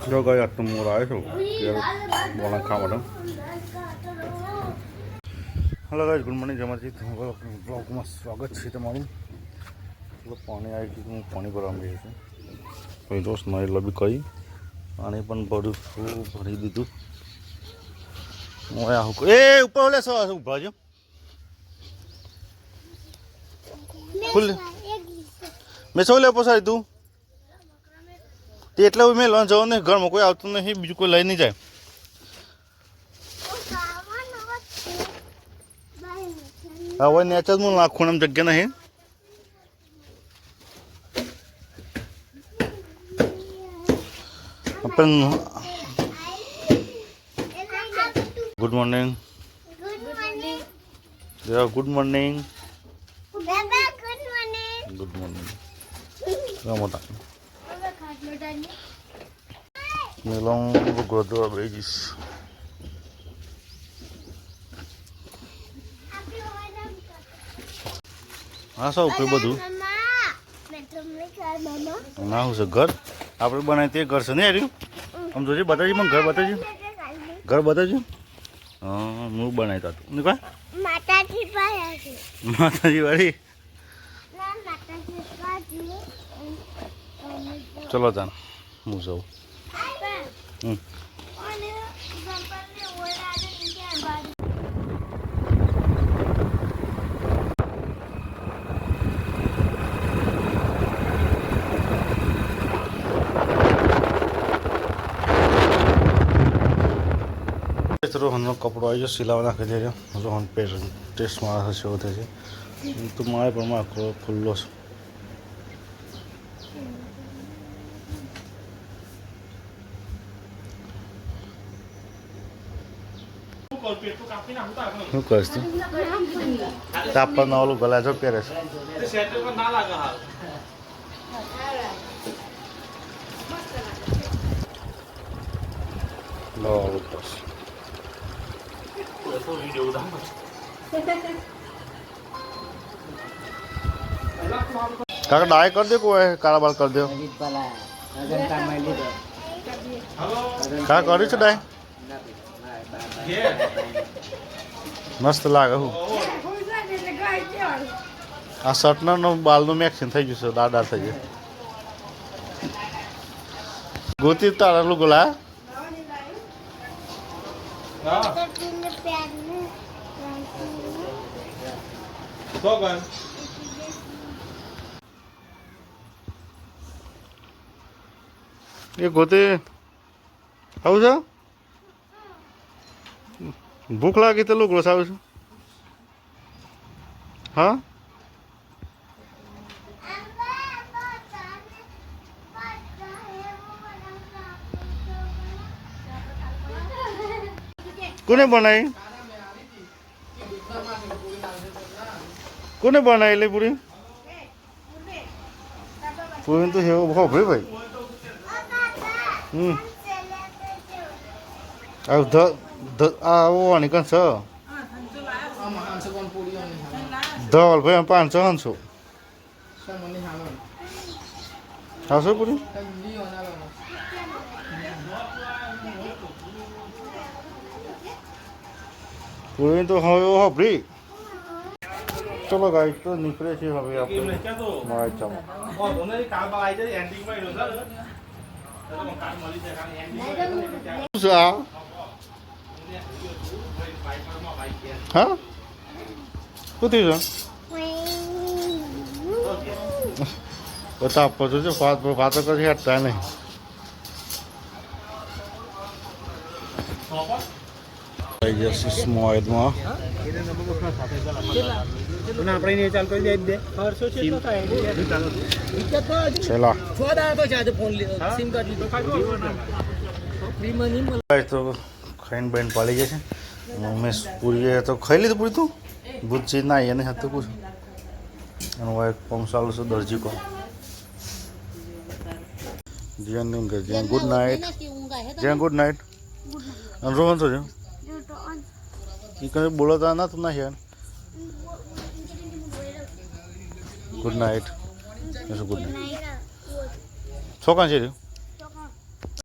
જો ગાય આટલું મોર આવે છે બોલા ખાવા માટે હેલો ગાઈસ ગુડ મોર્નિંગ જમાજી બ્લોગમાં સ્વાગત છે તમારું પાણી આવી ગયું હું પાણી ભરવા ગઈ છું પછી દોસ્ત મારી લબી કરી પાણી પણ ભરી દીધું હું આવું એ ઉપર ઓલે ઉભા છો ખુલ્લે મેં સૌ લે પોસાડી તું તે એટલે મેં લોન જવાનું નહીં ઘરમાં કોઈ આવતું નહીં બીજું કોઈ લઈ નહીં જાય હવે નેચર હું નાખું એમ જગ્યા નહીં પણ good morning good morning good morning મોટા મેં ગોધરા બેજીશ હા સૌ કે બધું ના હું છે ઘર આપણે બનાવી તે ઘર છે ને યાર આમ જોજે બતાવજે મને ઘર બતાવજે ઘર બતાવજે હા હું બનાવતા હતું ને કા માતાજી વાળી ચલો તાન હું જાઉં રોહનનો કપડો આવી ગયો સિલાવા નાખી દેજો રોહન ટેસ્ટમાં હશે એવું થાય છે તો મારે પણ આખો ખુલ્લો છે શું કરીશ તું તાપમાં ઓલું ગલા જો પહેરે છે કાકા ડાય कर दे कोई काला बाल कर दो का करी છે ડાય મસ્ત લાગે હું આ શર્ટનો બાલનું મેક્સિન થઈ ગયું છે દાડા થઈ ગયું ગોતી તારા લોકો લા એ ગોતે આવું છે ભૂખ લાગી તો લુગડો સારું છું હા કોને બનાવી લે પૂરી પૂરી તો હેવો ભાઈ ભાઈ આવવાની કન છે ધવલ ભાઈ 500 આવશે પૂરી પૂરી તો હવે હોભરી ચલો ગાઈસ તો નીકળે છે હવે આપણે મારા હા શું થયું છે બતા આપો છો વાતો કરી હટતા નહીં મોયદમાં તો ખાઈને બેન પાડી ગયા છે મેં પૂરી તો ખાઈ લીધું પૂરી તું ભૂત ચીજ ના એને હતું પૂછ એનું એક પંપ ચાલુ છે દરજી કો જીયાન ગુડ નાઇટ જીયાન ગુડ નાઇટ અને રોહન છો એ કઈ બોલતા ના તું ના યાર ગુડ નાઇટ ગુડ નાઇટ છોકરા છે